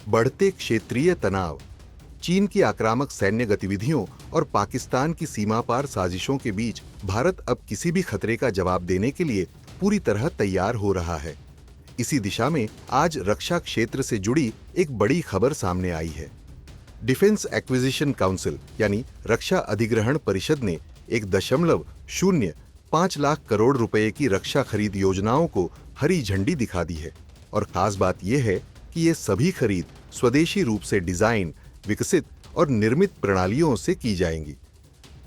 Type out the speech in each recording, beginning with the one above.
बढ़ते क्षेत्रीय तनाव, चीन की आक्रामक सैन्य गतिविधियों और पाकिस्तान की सीमा पार साजिशों के बीच भारत अब किसी भी खतरे का जवाब देने के लिए पूरी तरह तैयार हो रहा है। इसी दिशा में आज रक्षा क्षेत्र से जुड़ी एक बड़ी खबर सामने आई है। डिफेंस एक्विजिशन काउंसिल यानी रक्षा अधिग्रहण परिषद ने 1.05 लाख करोड़ रुपए की रक्षा खरीद योजनाओं को हरी झंडी दिखा दी है। और खास बात यह है कि ये सभी खरीद स्वदेशी रूप से डिजाइन, विकसित और निर्मित प्रणालियों से की जाएंगी।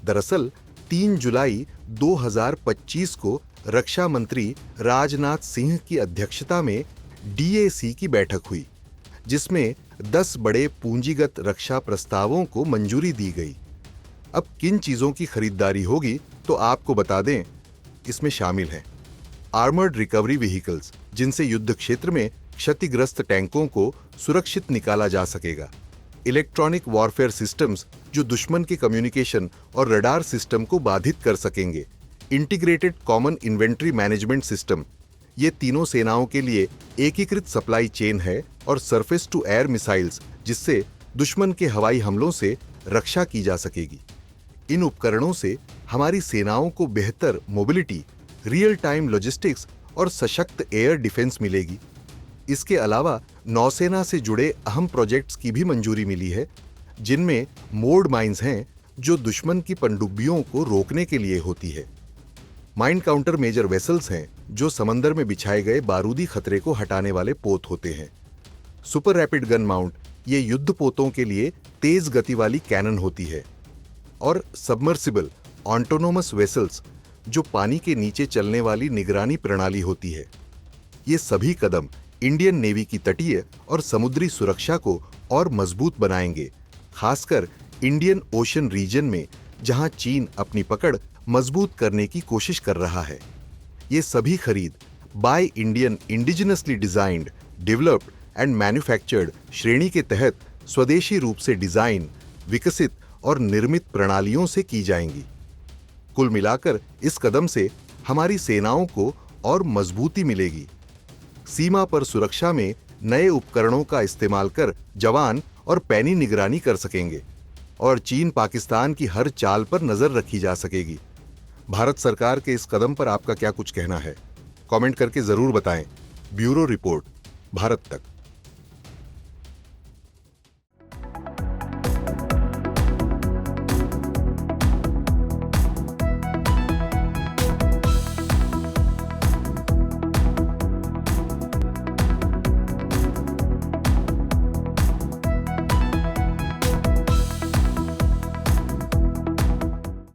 दरअसल 3 जुलाई 2025 को रक्षा मंत्री राजनाथ सिंह की अध्यक्षता में डीएसी की बैठक हुई, जिसमें 10 बड़े पूंजीगत रक्षा प्रस्तावों को मंजूरी दी गई। अब किन चीजों की खरीदारी होगी तो आपको बता दें, इसमें शामिल हैं आर्मर्ड रिकवरी व्हीकल्स, जिनसे युद्ध क्षेत्र में क्षतिग्रस्त टैंकों को सुरक्षित निकाला जा सकेगा, इलेक्ट्रॉनिक वॉरफेयर सिस्टम्स जो दुश्मन के कम्युनिकेशन और रडार सिस्टम को बाधित कर सकेंगे, integrated common inventory management system, ये तीनों सेनाओं के लिए एकीकृत सप्लाई चेन है, और सरफेस टू एयर मिसाइल्स, जिससे दुश्मन के हवाई हमलों से रक्षा की जा सकेगी। इन उपकरणों से हमारी सेनाओं को बेहतर मोबिलिटी, रियल टाइम लॉजिस्टिक्स और सशक्त एयर डिफेंस मिलेगी। इसके अलावा नौसेना से जुड़े अहम प्रोजेक्ट्स की भी मंजूरी मिली है, जिनमें मोर्ड माइंस हैं जो दुश्मन की पनडुब्बियों को रोकने के लिए होती है। माइन काउंटर मेजर वेसल्स हैं जो समंदर में बिछाए गए बारूदी खतरे को हटाने वाले पोत होते हैं। सुपर रैपिड गन माउंट, ये युद्ध पोतों के लिए तेज गति वाली कैनन होती है। और सबमर्सिबल ऑटोनोमस वेसल्स, जो पानी के नीचे चलने वाली निगरानी प्रणाली होती है। ये सभी कदम इंडियन नेवी की तटीय और समुद्री सुरक्षा को और मजबूत बनाएंगे, खासकर इंडियन ओशन रीजन में, जहां चीन अपनी पकड़ मजबूत करने की कोशिश कर रहा है। ये सभी खरीद by Indian indigenously designed, developed and manufactured श्रेणी के तहत स्वदेशी रूप से डिजाइन, विकसित और निर्मित प्रणालियों से की जाएंगी। कुल मिलाकर इस कदम से हमारी सेनाओं को और मजबूती मिलेगी। सीमा पर सुरक्षा में नए उपकरणों का इस्तेमाल कर जवान और पैनी निगरानी कर सकेंगे, और चीन पाकिस्तान की हर चाल पर नजर रखी जा सकेगी। भारत सरकार के इस कदम पर आपका क्या कुछ कहना है? कमेंट करके जरूर बताएं। ब्यूरो रिपोर्ट, भारत तक।